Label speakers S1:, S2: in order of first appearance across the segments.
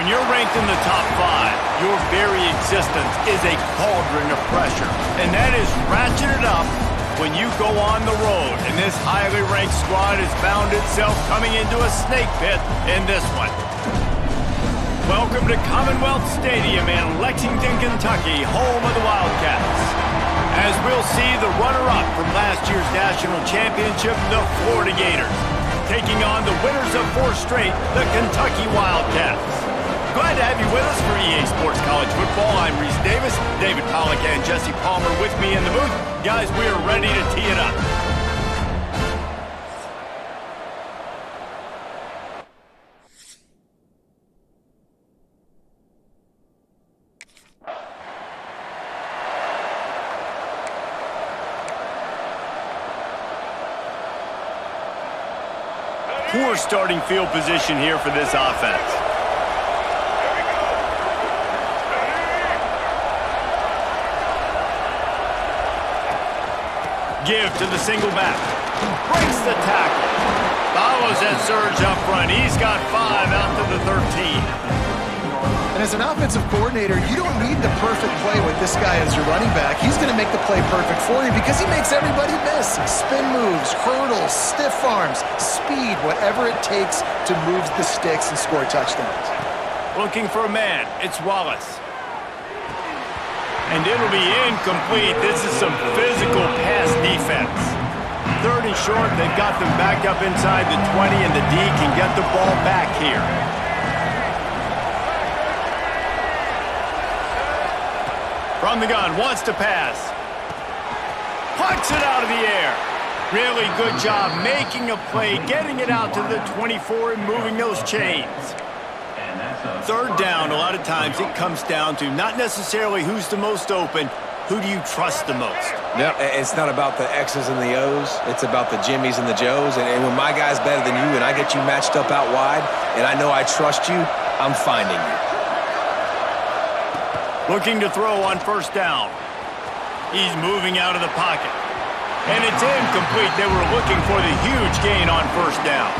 S1: When you're ranked in the top 5, your very existence is a cauldron of pressure. And that is ratcheted up when you go on the road. And this highly ranked squad has found itself coming into a snake pit in this one. Welcome to Commonwealth Stadium in Lexington, Kentucky, home of the Wildcats. As we'll see the runner-up from last year's national championship, the Florida Gators, taking on the winners of 4 straight, the Kentucky Wildcats. Glad to have you with us for EA Sports College Football. I'm Reese Davis, David Pollack and Jesse Palmer with me in the booth. Guys, we are ready to tee it up. Poor starting field position here for this offense. Give to the single back. Breaks the tackle. Follows that surge up front. He's got 5 out to the 13.
S2: And as an offensive coordinator, you don't need the perfect play with this guy as your running back. He's going to make the play perfect for you because he makes everybody miss. Spin moves, hurdles, stiff arms, speed, whatever it takes to move the sticks and score touchdowns.
S1: Looking for a man. It's Wallace. And it'll be incomplete. This is some physical pass defense. 3rd and short, they've got them back up inside the 20, and the D can get the ball back here. From the gun, wants to pass. Puts it out of the air. Really good job making a play, getting it out to the 24 and moving those chains. 3rd down, a lot of times it comes down to not necessarily who's the most open, who do you trust the most?
S3: Yep, it's not about the X's and the O's. It's about the Jimmies and the Joes. And when my guy's better than you and I get you matched up out wide and I know I trust you, I'm finding you.
S1: Looking to throw on 1st down. He's moving out of the pocket. And it's incomplete. They were looking for the huge gain on 1st down.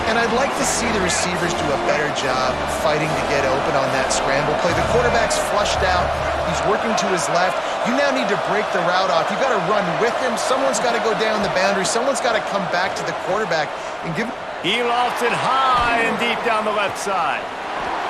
S2: And I'd like to see the receivers do a better job fighting to get open on that scramble play. The quarterback's flushed out. He's working to his left. You now need to break the route off. You've got to run with him. Someone's got to go down the boundary. Someone's got to come back to the quarterback and give.
S1: He lofts it high and deep down the left side.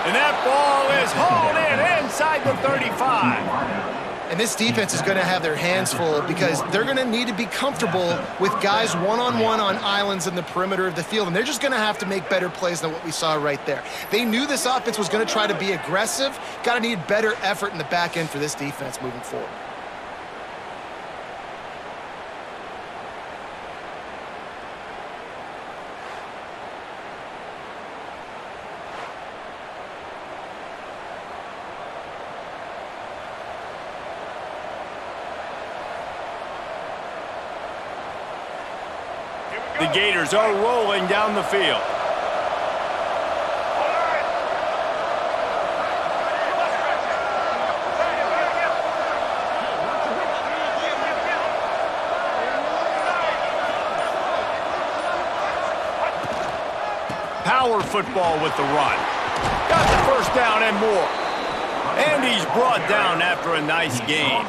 S1: And that ball is hauled in inside the 35.
S2: And this defense is going to have their hands full because they're going to need to be comfortable with guys one-on-one on islands in the perimeter of the field. And they're just going to have to make better plays than what we saw right there. They knew this offense was going to try to be aggressive. Got to need better effort in the back end for this defense moving forward.
S1: The Gators are rolling down the field. Power football with the run. Got the 1st down and more. And he's brought down after a nice gain.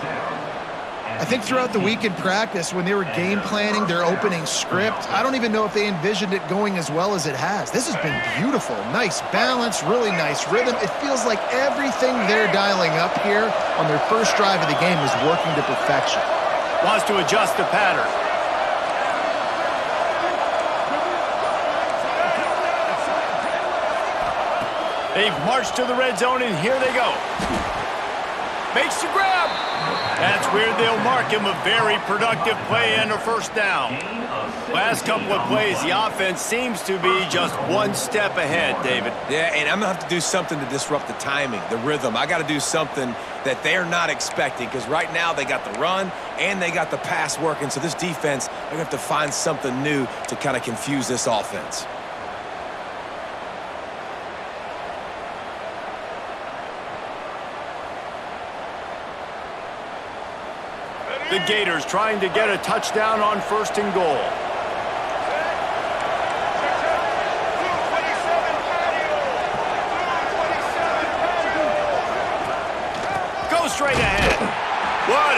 S2: I think throughout the week in practice, when they were game planning their opening script, I don't even know if they envisioned it going as well as it has. This has been beautiful. Nice balance, really nice rhythm. It feels like everything they're dialing up here on their 1st drive of the game is working to perfection.
S1: Wants to adjust the pattern. They've marched to the red zone, and here they go. Makes the grab. That's where they'll mark him. A very productive play and a 1st down. Last couple of plays, the offense seems to be just one step ahead, David.
S3: Yeah, and I'm going to have to do something to disrupt the timing, the rhythm. I got to do something that they're not expecting because right now they got the run and they got the pass working. So this defense, they're going to have to find something new to kind of confuse this offense.
S1: The Gators trying to get a touchdown on 1st and goal.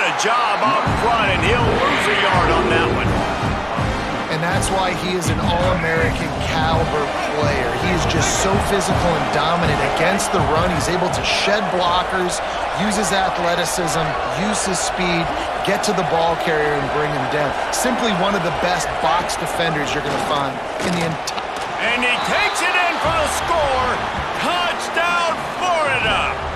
S1: a job up front, and he'll lose a yard on that one.
S2: And that's why he is an All-American caliber player. He is just so physical and dominant against the run. He's able to shed blockers, use his athleticism, use his speed, get to the ball carrier and bring him down. Simply one of the best box defenders you're going to find in the entire...
S1: And he takes it in for the score. Touchdown, Florida!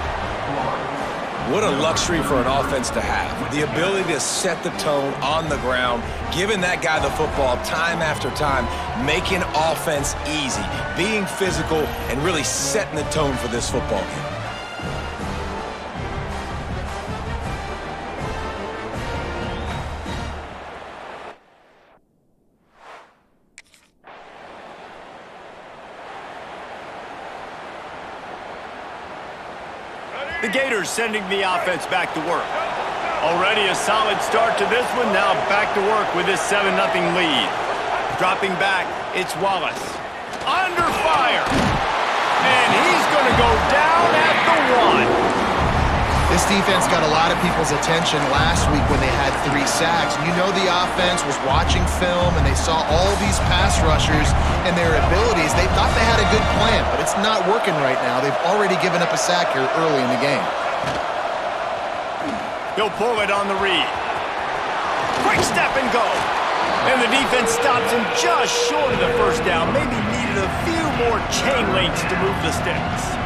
S3: What a luxury for an offense to have. The ability to set the tone on the ground, giving that guy the football time after time, making offense easy, being physical, and really setting the tone for this football game.
S1: The Gators sending the offense back to work. Already a solid start to this one. Now back to work with this 7-0 lead. Dropping back, it's Wallace. Under fire. And he's going to go down at the 1.
S2: This defense got a lot of people's attention last week when they had 3 sacks. You know the offense was watching film, and they saw all these pass rushers and their abilities. They thought they had a good plan, but it's not working right now. They've already given up a sack here early in the game.
S1: He'll pull it on the read. Quick step and go. And the defense stops him just short of the first down. Maybe needed a few more chain links to move the sticks.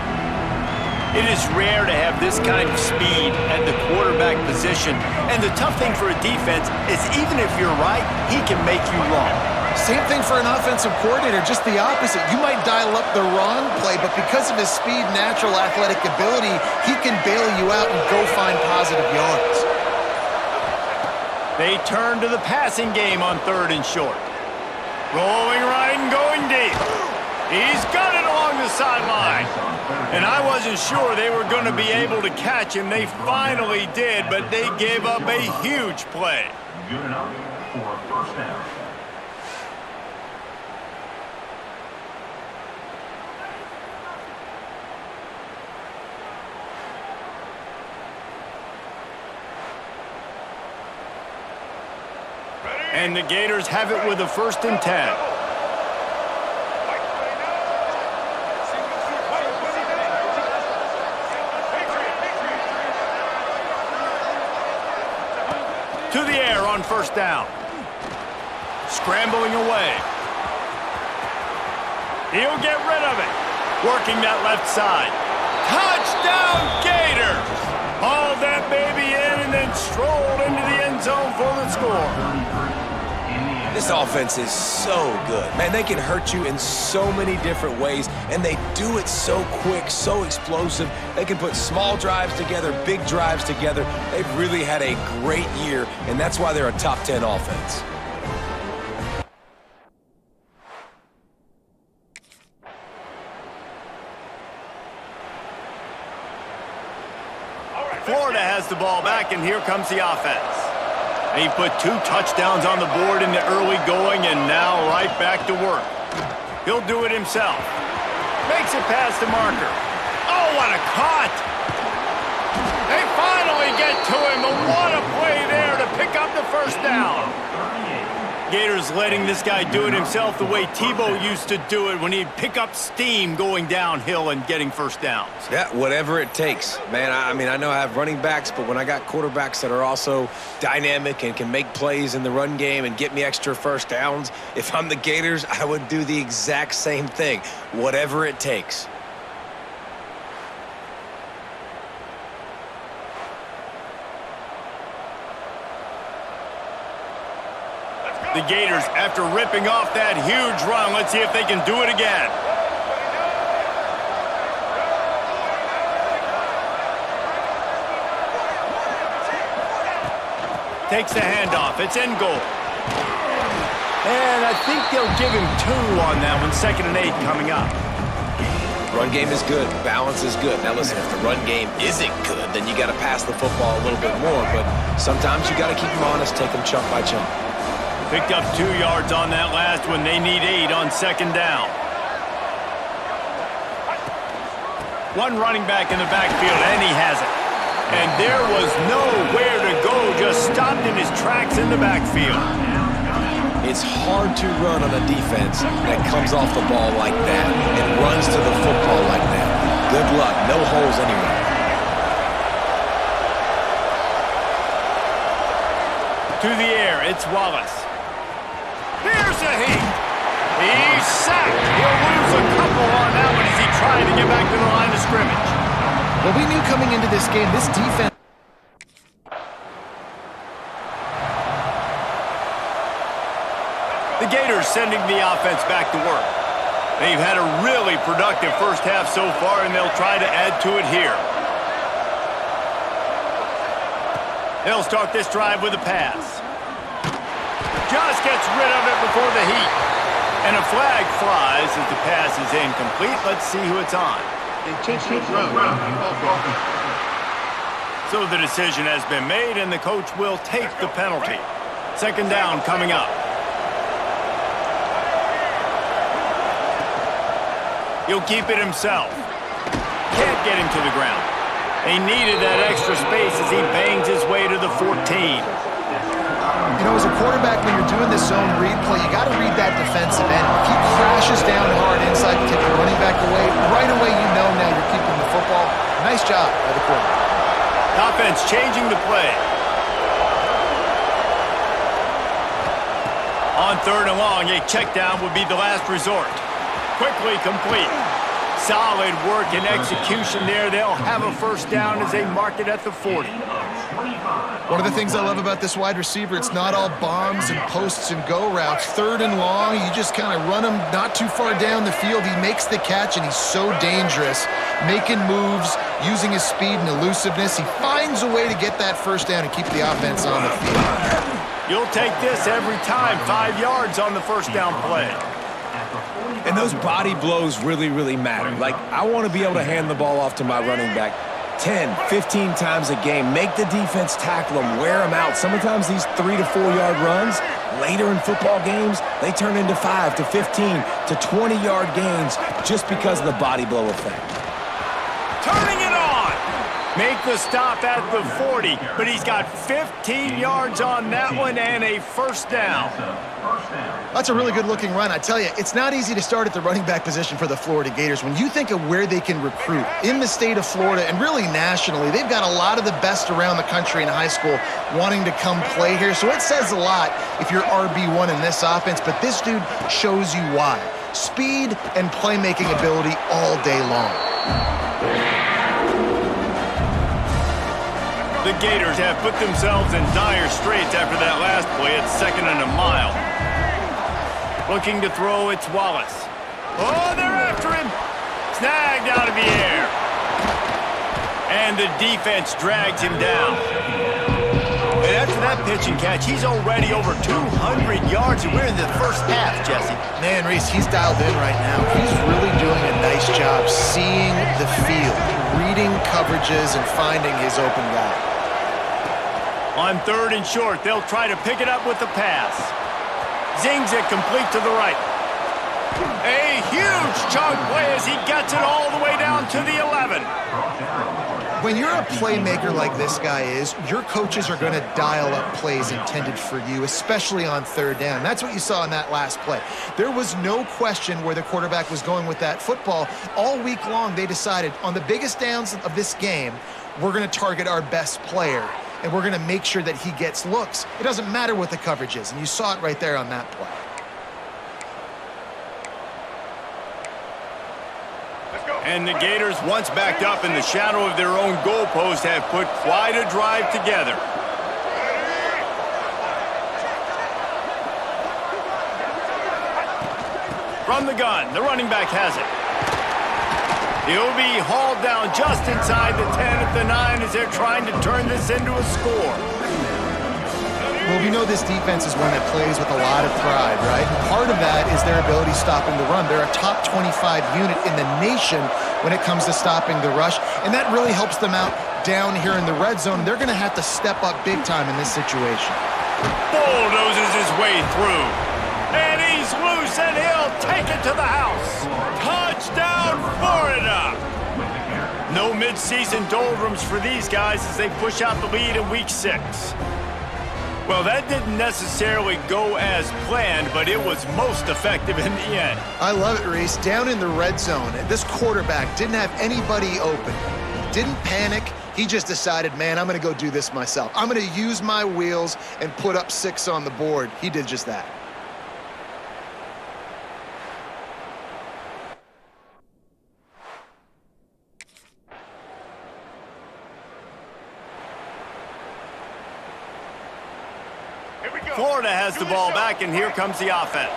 S1: It is rare to have this kind of speed at the quarterback position. And the tough thing for a defense is even if you're right, he can make you wrong.
S2: Same thing for an offensive coordinator, just the opposite. You might dial up the wrong play, but because of his speed, natural athletic ability, he can bail you out and go find positive yards.
S1: They turn to the passing game on 3rd and short. Rolling right and going deep. He's got it along the sideline. And I wasn't sure they were going to be able to catch him. They finally did, but they gave up a huge play.
S4: Good enough for a first down.
S1: And the Gators have it with a 1st and 10. To the air on 1st down. Scrambling away. He'll get rid of it. Working that left side. Touchdown, Gators! Hauled that baby in and then strolled into the end zone for the score.
S3: This offense is so good. Man, they can hurt you in so many different ways, and they do it so quick, so explosive. They can put small drives together, big drives together. They've really had a great year, and that's why they're a top 10 offense.
S1: Florida has the ball back, and here comes the offense. He put 2 touchdowns on the board in the early going, and now right back to work. He'll do it himself. Makes it past the marker. Oh, what a cut! They finally get to him, and what a play there to pick up the 1st down. Gators letting this guy do it himself the way Tebow used to do it when he'd pick up steam going downhill and getting 1st downs.
S3: Yeah, whatever it takes. Man, I mean, I know I have running backs, but when I got quarterbacks that are also dynamic and can make plays in the run game and get me extra 1st downs, if I'm the Gators, I would do the exact same thing. Whatever it takes.
S1: The Gators, after ripping off that huge run, let's see if they can do it again. Takes the handoff. It's in goal. And I think they'll give him 2 on that one. 2nd and 8 coming up.
S3: Run game is good. Balance is good. Now, listen, if the run game isn't good, then you got to pass the football a little bit more. But sometimes you got to keep them honest, take them chunk by chunk.
S1: Picked up 2 yards on that last one. They need 8 on 2nd down. 1 running back in the backfield, and he has it. And there was nowhere to go, just stopped in his tracks in the backfield.
S3: It's hard to run on a defense that comes off the ball like that and runs to the football like that. Good luck. No holes anywhere.
S1: To the air, it's Wallace. There's a heat. He's sacked. He'll lose a couple on that one as he tried to get back to the line of scrimmage.
S2: Well, we knew coming into this game, this defense...
S1: The Gators sending the offense back to work. They've had a really productive first half so far, and they'll try to add to it here. They'll start this drive with a pass. Just gets rid of it before the heat. And a flag flies as the pass is incomplete. Let's see who it's on. So the decision has been made, and the coach will take the penalty. Second down coming up. He'll keep it himself. Can't get him to the ground. They needed that extra space as he bangs his way to the 14.
S2: You know, as a quarterback, when you're doing this zone read play, you got to read that defensive end. If he crashes down hard inside to take the running back away, right away you know now you're keeping the football. Nice job by the quarterback.
S1: Offense changing the play. On third and long, a check down would be the last resort. Quickly complete. Solid work and execution there. They'll have a first down as they mark it at the 40.
S2: One of the things I love about this wide receiver, it's not all bombs and posts and go routes. Third and long, you just kind of run him not too far down the field. He makes the catch, and he's so dangerous, making moves, using his speed and elusiveness. He finds a way to get that first down and keep the offense on the field.
S1: You'll take this every time. 5 yards on the first down play.
S3: And those body blows really, really matter. Like, I want to be able to hand the ball off to my running back 10, 15 times a game. Make the defense tackle them, wear them out. Sometimes these 3 to 4 yard runs, later in football games, they turn into 5 to 15 to 20 yard gains just because of the body blow effect.
S1: Turning it on. Make the stop at the 40, but he's got 15 yards on that one and a first down.
S2: That's a really good-looking run. I tell you, it's not easy to start at the running back position for the Florida Gators. When you think of where they can recruit in the state of Florida and really nationally, they've got a lot of the best around the country in high school wanting to come play here. So it says a lot if you're RB1 in this offense, but this dude shows you why. Speed and playmaking ability all day long.
S1: The Gators have put themselves in dire straits after that last play. It's second and a mile. Looking to throw, it's Wallace. Oh, they're after him. Snagged out of the air. And the defense drags him down. And after that pitch and catch, he's already over 200 yards, and we're in the first half, Jesse.
S2: Man, Reese, he's dialed in right now. He's really doing a nice job seeing the field, reading coverages, and finding his open guy.
S1: On third and short, they'll try to pick it up with the pass. Zings it complete to the right. A huge chunk play as he gets it all the way down to the 11.
S2: When you're a playmaker like this guy is, your coaches are going to dial up plays intended for you, especially on third down. That's what you saw in that last play. There was no question where the quarterback was going with that football. All week long, they decided on the biggest downs of this game, we're going to target our best player, and we're going to make sure that he gets looks. It doesn't matter what the coverage is, and you saw it right there on that play.
S1: And the Gators, once backed up in the shadow of their own goalpost, have put quite a drive together. From the gun, the running back has it. He'll be hauled down just inside the 10 at the 9 as they're trying to turn this into a score.
S2: Well, we know this defense is one that plays with a lot of pride, right? And part of that is their ability stopping the run. They're a top 25 unit in the nation when it comes to stopping the rush, and that really helps them out down here in the red zone. They're going to have to step up big time in this situation.
S1: Bulldozes his way through, and he's loose, and he'll take it to the house. Touchdown, Florida! No mid-season doldrums for these guys as they push out the lead in Week 6. Well, that didn't necessarily go as planned, but it was most effective in the end.
S2: I love it, Reese. Down in the red zone, this quarterback didn't have anybody open. Didn't panic. He just decided, man, I'm going to go do this myself. I'm going to use my wheels and put up 6 on the board. He did just that.
S1: Florida has the ball back, and here comes the offense.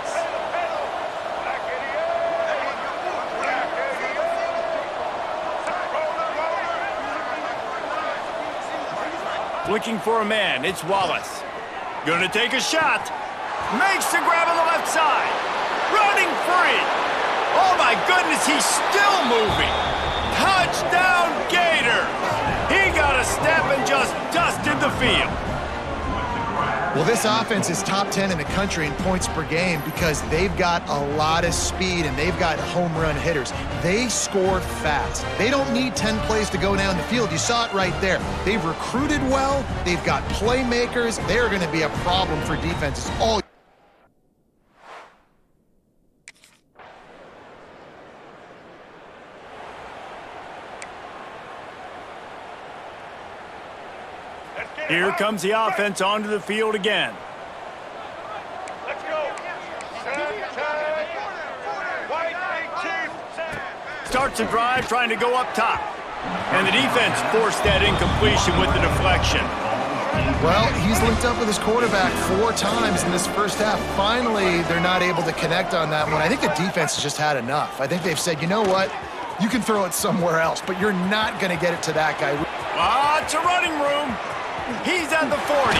S1: Looking for a man, it's Wallace. Gonna take a shot. Makes the grab on the left side. Running free. Oh my goodness, he's still moving. Touchdown Gator. He got a step and just dusted the field.
S2: Well, this offense is top 10 in the country in points per game because they've got a lot of speed and they've got home run hitters. They score fast. They don't need 10 plays to go down the field. You saw it right there. They've recruited well. They've got playmakers. They're going to be a problem for defenses all.
S1: Here comes the offense onto the field again.
S5: Let's go.
S1: Starts the drive trying to go up top. And the defense forced that incompletion with the deflection.
S2: Well, he's linked up with his quarterback 4 times in this first half. Finally, they're not able to connect on that one. I think the defense has just had enough. I think they've said, you know what? You can throw it somewhere else, but you're not going to get it to that guy.
S1: It's a running room. He's at the 40.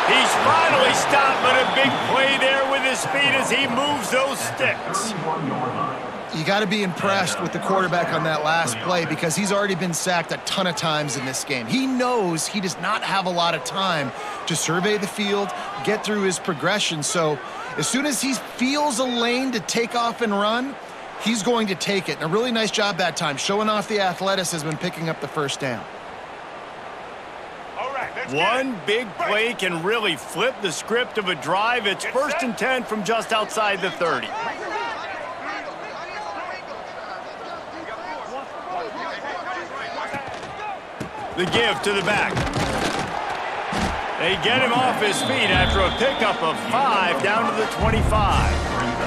S1: He's finally stopped, but a big play there with his speed as he moves those sticks.
S2: You got to be impressed with the quarterback on that last play because he's already been sacked a ton of times in this game. He knows he does not have a lot of time to survey the field, get through his progression. So as soon as he feels a lane to take off and run, he's going to take it. And a really nice job that time, showing off the athleticism and picking up the first down.
S1: One big play can really flip the script of a drive. It's 1st and 10 from just outside the 30. The give to the back. They get him off his feet after a pickup of 5 down to the 25.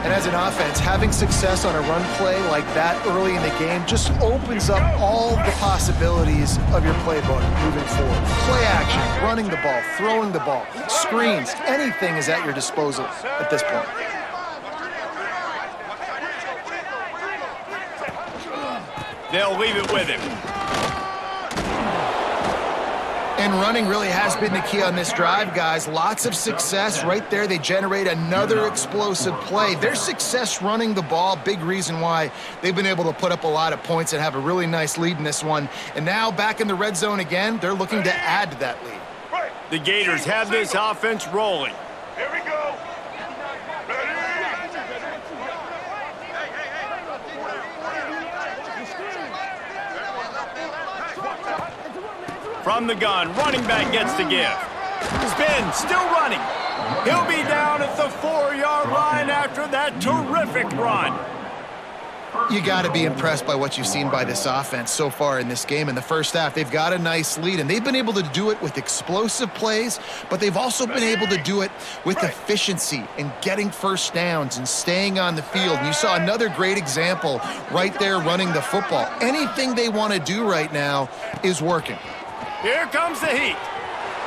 S2: And as an offense, having success on a run play like that early in the game just opens up all the possibilities of your playbook moving forward. Play action, running the ball, throwing the ball, screens, anything is at your disposal at this point.
S1: They'll leave it with him.
S2: And running really has been the key on this drive, guys. Lots of success right there. They generate another explosive play. Their success running the ball, big reason why they've been able to put up a lot of points and have a really nice lead in this one. And now back in the red zone again, they're looking to add to that lead.
S1: The Gators have this offense rolling.
S5: Here we go.
S1: From the gun, running back gets the give. Spin, still running. He'll be down at the 4-yard line after that terrific run.
S2: You got to be impressed by what you've seen by this offense so far in this game. In the first half, they've got a nice lead, and they've been able to do it with explosive plays, but they've also been able to do it with efficiency and getting first downs and staying on the field. And you saw another great example right there running the football. Anything they want to do right now is working.
S1: Here comes the heat.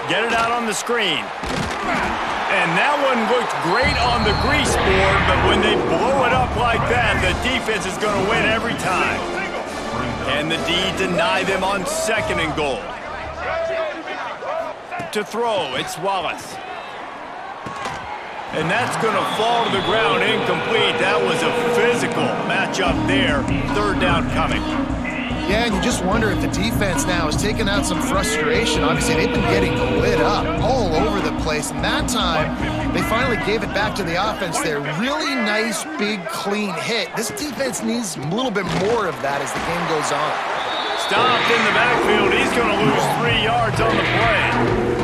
S1: Get it out on the screen. And that one looked great on the grease board, but when they blow it up like that, the defense is going to win every time. Can the D deny them on 2nd and goal? To throw, it's Wallace. And that's going to fall to the ground incomplete. That was a physical matchup there. 3rd down coming.
S2: Yeah, and you just wonder if the defense now is taking out some frustration. Obviously, they've been getting lit up all over the place. nice. And that time, they finally gave it back to the offense there. Really nice, big, clean hit. This defense needs a little bit more of that as the game goes on.
S1: Stopped in the backfield. He's going to lose 3 yards on the play.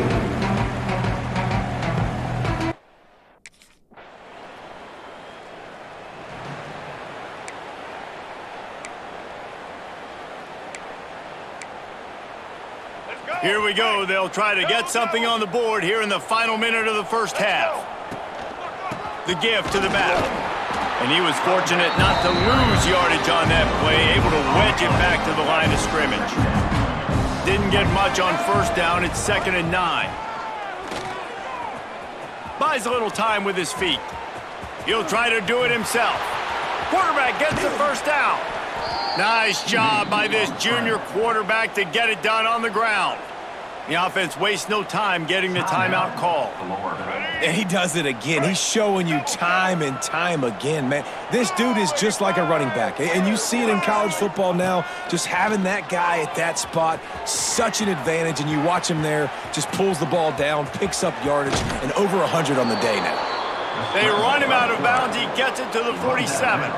S1: Here we go. They'll try to get something on the board here in the final minute of the first half. The give to the back. And he was fortunate not to lose yardage on that play, able to wedge it back to the line of scrimmage. Didn't get much on first down. It's 2nd and 9. Buys a little time with his feet. He'll try to do it himself. Quarterback gets the first down. Nice job by this junior quarterback to get it done on the ground. The offense wastes no time getting the timeout call.
S3: And he does it again. He's showing you time and time again, man. This dude is just like a running back. And you see it in college football now, just having that guy at that spot, such an advantage. And you watch him there, just pulls the ball down, picks up yardage, and over 100 on the day now.
S1: They run him out of bounds. He gets it to the 47.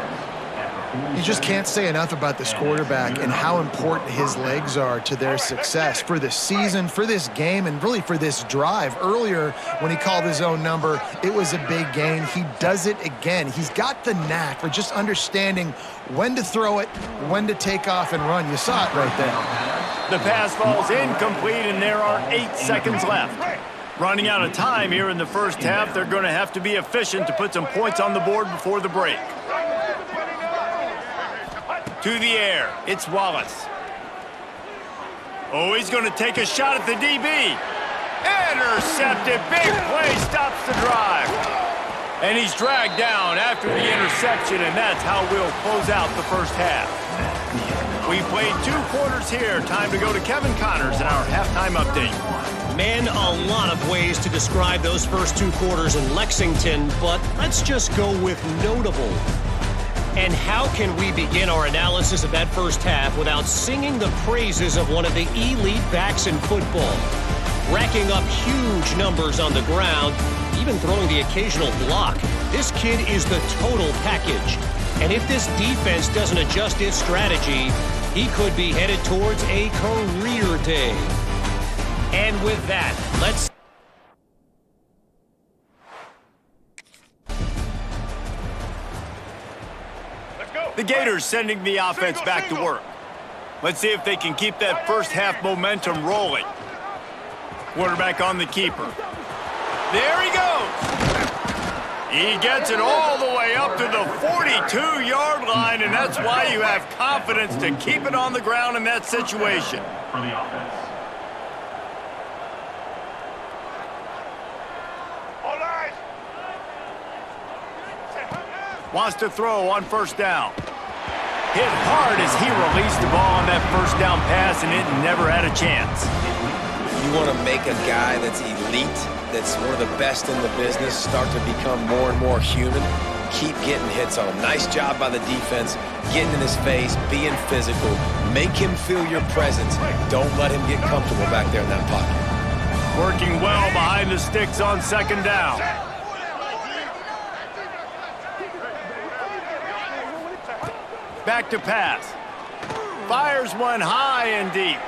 S2: You just can't say enough about this quarterback and how important his legs are to their success for this season, for this game, and really for this drive. Earlier, when he called his own number, it was a big gain. He does it again. He's got the knack for just understanding when to throw it, when to take off and run. You saw it right there.
S1: The pass falls incomplete, and there are 8 seconds left. Running out of time here in the first half, they're going to have to be efficient to put some points on the board before the break. To the air, it's Wallace. Oh, he's going to take a shot at the DB. Intercepted, big play, stops the drive. And he's dragged down after the interception, and that's how we'll close out the first half. We played 2 quarters here. Time to go to Kevin Connors in our halftime update.
S6: Man, a lot of ways to describe those first 2 quarters in Lexington, but let's just go with notable. And how can we begin our analysis of that first half without singing the praises of one of the elite backs in football? Racking up huge numbers on the ground, even throwing the occasional block. This kid is the total package. And if this defense doesn't adjust its strategy, he could be headed towards a career day. And with that, let's...
S1: The Gators sending the offense back to work. Let's see if they can keep that first half momentum rolling. Quarterback on the keeper. There he goes. He gets it all the way up to the 42-yard line, and that's why you have confidence to keep it on the ground in that situation.
S4: For the offense.
S1: Wants to throw on first down. Hit hard as he released the ball on that first down pass, and it never had a chance.
S3: You want to make a guy that's elite, that's one of the best in the business, start to become more and more human, keep getting hits on him. Nice job by the defense, getting in his face, being physical. Make him feel your presence. Don't let him get comfortable back there in that pocket.
S1: Working well behind the sticks on second down. Back to pass. Fires one high and deep.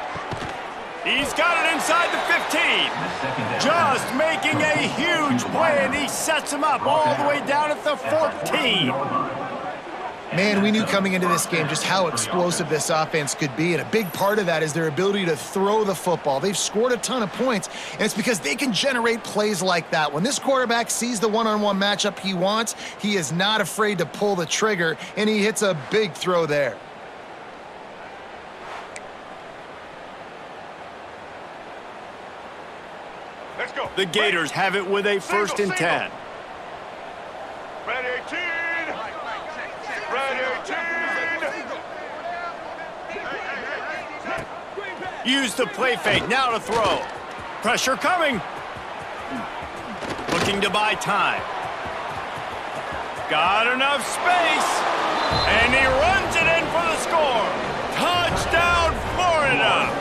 S1: He's got it inside the 15. Just making a huge play, and he sets him up all the way down at the 14.
S2: Man, we knew coming into this game just how explosive this offense could be, and a big part of that is their ability to throw the football. They've scored a ton of points, and it's because they can generate plays like that. When this quarterback sees the one-on-one matchup he wants, he is not afraid to pull the trigger, and he hits a big throw there.
S5: Let's go.
S1: The Gators have it with a 1st and 10.
S5: Red 18. Red 18.
S1: Use the play fake, now to throw. Pressure coming. Looking to buy time. Got enough space. And he runs it in for the score. Touchdown, Florida.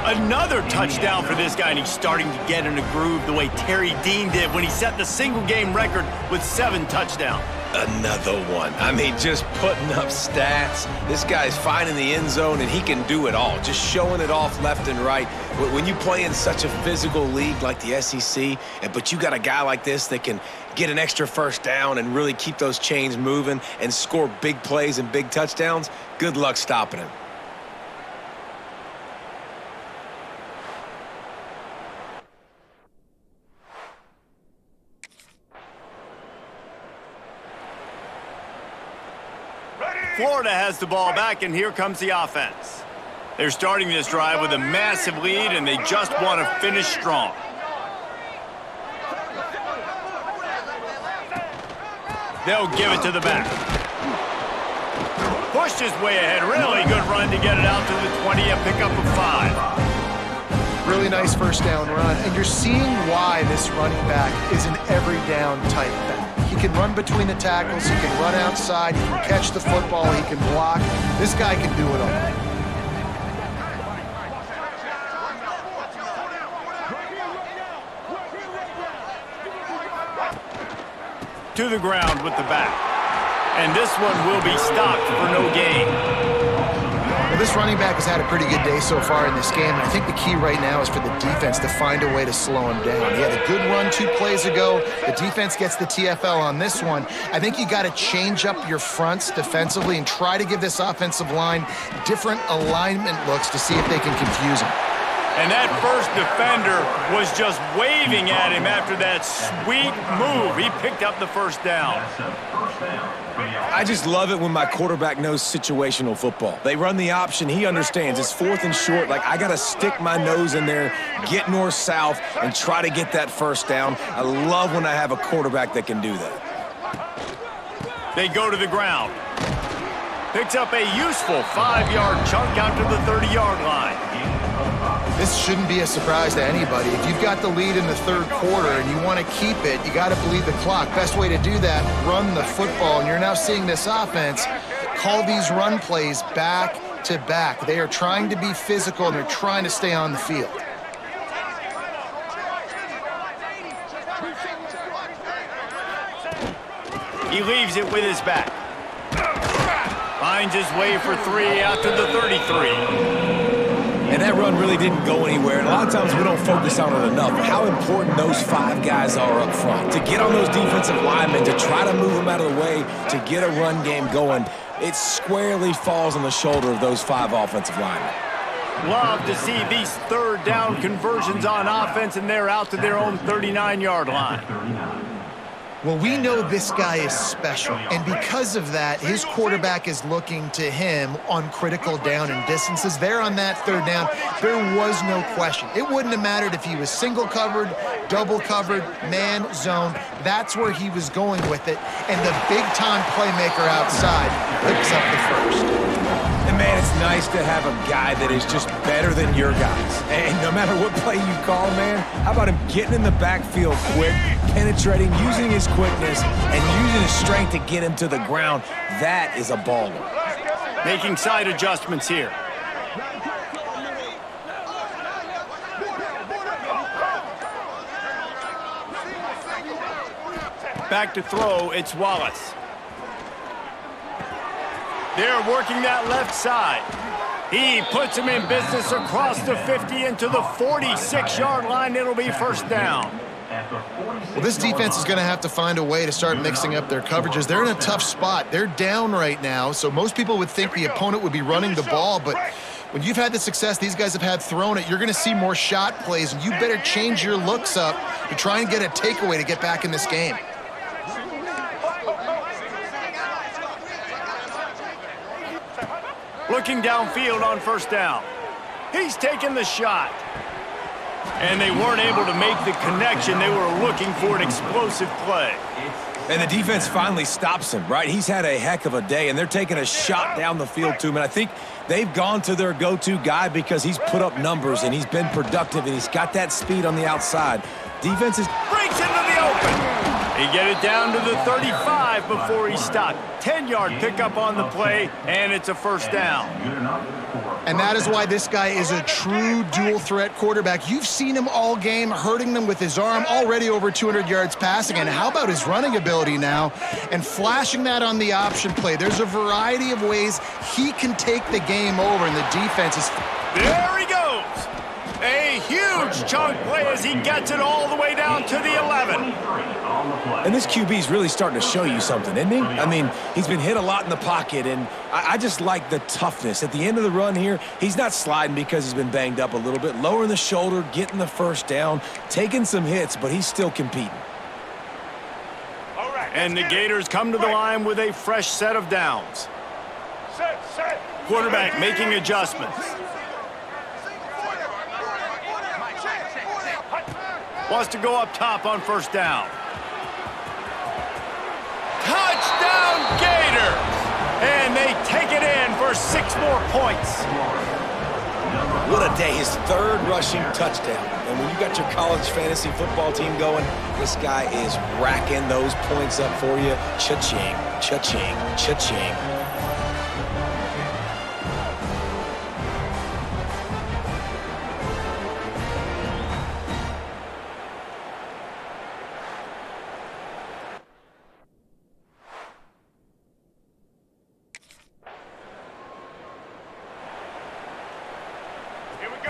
S1: Another touchdown for this guy, and he's starting to get in a groove the way Terry Dean did when he set the single-game record with 7 touchdowns.
S3: Another one. I mean, just putting up stats. This guy's finding the end zone, and he can do it all. Just showing it off left and right. When you play in such a physical league like the SEC, but you got a guy like this that can get an extra first down and really keep those chains moving and score big plays and big touchdowns, good luck stopping him.
S1: Florida has the ball back, and here comes the offense. They're starting this drive with a massive lead, and they just want to finish strong. They'll give it to the back. Pushed his way ahead. Really good run to get it out to the 20 and pick up a 5.
S2: Really nice first down run, and you're seeing why this running back is an every down type back. He can run between the tackles, he can run outside, he can catch the football, he can block. This guy can do it all.
S1: To the ground with the back. And this one will be stopped for no gain.
S2: Well, this running back has had a pretty good day so far in this game, and I think the key right now is for the defense to find a way to slow him down. He had a good run 2 plays ago. The defense gets the TFL on this one. I think you got to change up your fronts defensively and try to give this offensive line different alignment looks to see if they can confuse him.
S1: And that first defender was just waving at him after that sweet move. He picked up the first down.
S3: I just love it when my quarterback knows situational football. They run the option. He understands. It's 4th and short. Like, I got to stick my nose in there, get north-south, and try to get that first down. I love when I have a quarterback that can do that.
S1: They go to the ground. Picks up a useful 5-yard chunk out to the 30-yard line.
S2: This shouldn't be a surprise to anybody. If you've got the lead in the 3rd quarter and you want to keep it, you got to bleed the clock. Best way to do that, run the football. And you're now seeing this offense call these run plays back to back. They are trying to be physical, and they're trying to stay on the field.
S1: He leaves it with his back. Finds his way for 3 out to the 33.
S3: And that run really didn't go anywhere. And a lot of times we don't focus on it enough. How important those 5 guys are up front. To get on those defensive linemen, to try to move them out of the way, to get a run game going, it squarely falls on the shoulder of those 5 offensive linemen.
S1: Love to see these 3rd down conversions on offense, and they're out to their own 39-yard line.
S2: Well, we know this guy is special, and because of that, his quarterback is looking to him on critical down and distances. There on that 3rd down, there was no question. It wouldn't have mattered if he was single covered, double covered, man, zone. That's where he was going with it, and the big-time playmaker outside picks up the first.
S3: And, man, it's nice to have a guy that is just better than your guys. And no matter what play you call, man, how about him getting in the backfield quick, penetrating, using his quickness, and using his strength to get him to the ground? That is a baller.
S1: Making side adjustments here. Back to throw, it's Wallace. They're working that left side. He puts him in business across the 50 into the 46-yard line. It'll be first down.
S2: Well, this defense is going to have to find a way to start mixing up their coverages. They're in a tough spot. They're down right now, so most people would think the opponent would be running the ball, but when you've had the success these guys have had throwing it, you're going to see more shot plays, and you better change your looks up to try and get a takeaway to get back in this game.
S1: Looking downfield on first down. He's taking the shot. And they weren't able to make the connection. They were looking for an explosive play.
S3: And the defense finally stops him, right? He's had a heck of a day, and they're taking a shot down the field to him. And I think they've gone to their go-to guy because he's put up numbers, and he's been productive, and he's got that speed on the outside. Defense is...
S1: breaks into the open. He get it down to the 35 before he stopped. 10-yard pickup on the play, and it's a first down.
S2: And that is why this guy is a true dual-threat quarterback. You've seen him all game, hurting them with his arm, already over 200 yards passing. And how about his running ability now? And flashing that on the option play. There's a variety of ways he can take the game over, and the defense is...
S1: There he goes. A huge chunk play as he gets it all the way down to the 11.
S3: And this QB's really starting to show you something, isn't he? I mean, he's been hit a lot in the pocket, and I just like the toughness. At the end of the run here, he's not sliding because he's been banged up a little bit. Lowering the shoulder, getting the first down, taking some hits, but he's still competing.
S5: All right.
S1: And the Gators come to the line with a fresh set of downs. Quarterback making adjustments. Wants to go up top on first down. Touchdown Gators! And they take it in for 6 more points.
S3: What a day, his 3rd rushing touchdown. And when you got your college fantasy football team going, this guy is racking those points up for you. Cha-ching, cha-ching, cha-ching.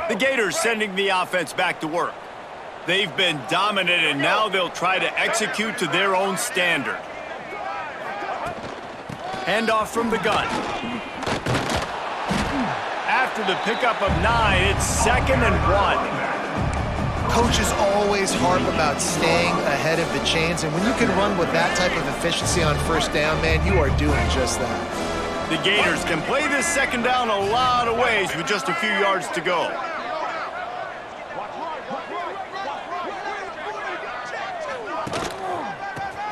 S1: The Gators sending the offense back to work. They've been dominant, and now they'll try to execute to their own standard. Handoff from the gun. After the pickup of 9, it's 2nd and 1.
S2: Coaches always harp about staying ahead of the chains, and when you can run with that type of efficiency on first down, man, you are doing just that.
S1: The Gators can play this 2nd down a lot of ways with just a few yards to go.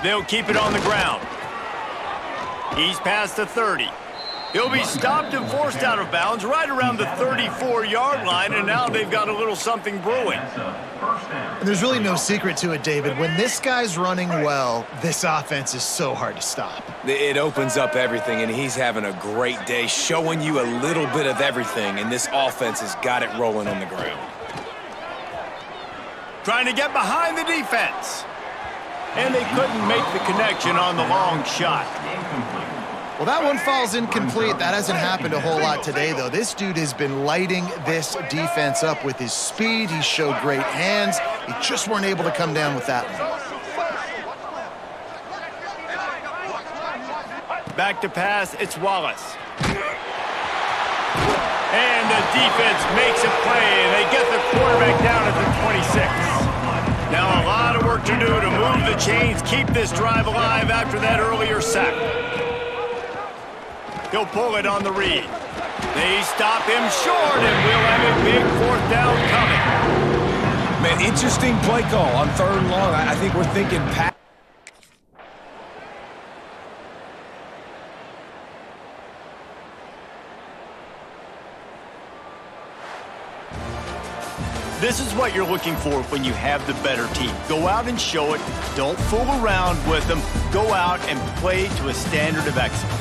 S1: They'll keep it on the ground. He's past the 30. He'll be stopped and forced out of bounds right around the 34-yard line, and now they've got a little something brewing.
S2: And there's really no secret to it, David. When this guy's running well, this offense is so hard to stop.
S3: It opens up everything, and he's having a great day, showing you a little bit of everything, and this offense has got it rolling on the ground.
S1: Trying to get behind the defense. And they couldn't make the connection on the long shot.
S2: Well, that one falls incomplete. That hasn't happened a whole lot today, though. This dude has been lighting this defense up with his speed. He showed great hands. He just weren't able to come down with that one.
S1: Back to pass, it's Wallace. And the defense makes a play, and they get the quarterback down at the 26. Now a lot of work to do to move the chains, keep this drive alive after that earlier sack. He'll pull it on the read. They stop him short, and we'll have a big 4th down coming.
S3: Man, interesting play call on 3rd and long. I think we're thinking pass.
S1: This is what you're looking for when you have the better team. Go out and show it. Don't fool around with them. Go out and play to a standard of excellence.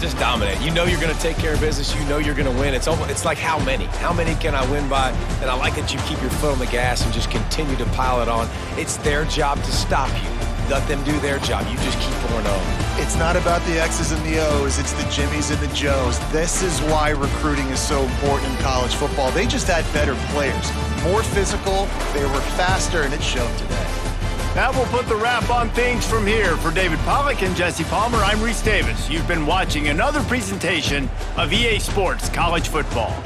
S3: Just dominate. You know you're going to take care of business. You know you're going to win. It's like how many? How many can I win by? And I like that you keep your foot on the gas and just continue to pile it on. It's their job to stop you. Let them do their job. You just keep pouring on.
S2: It's not about the X's and the O's. It's the Jimmies and the Joes. This is why recruiting is so important in college football. They just had better players. More physical, they were faster, and it showed today.
S1: That will put the wrap on things from here. For David Pollack and Jesse Palmer, I'm Reese Davis. You've been watching another presentation of EA Sports College Football.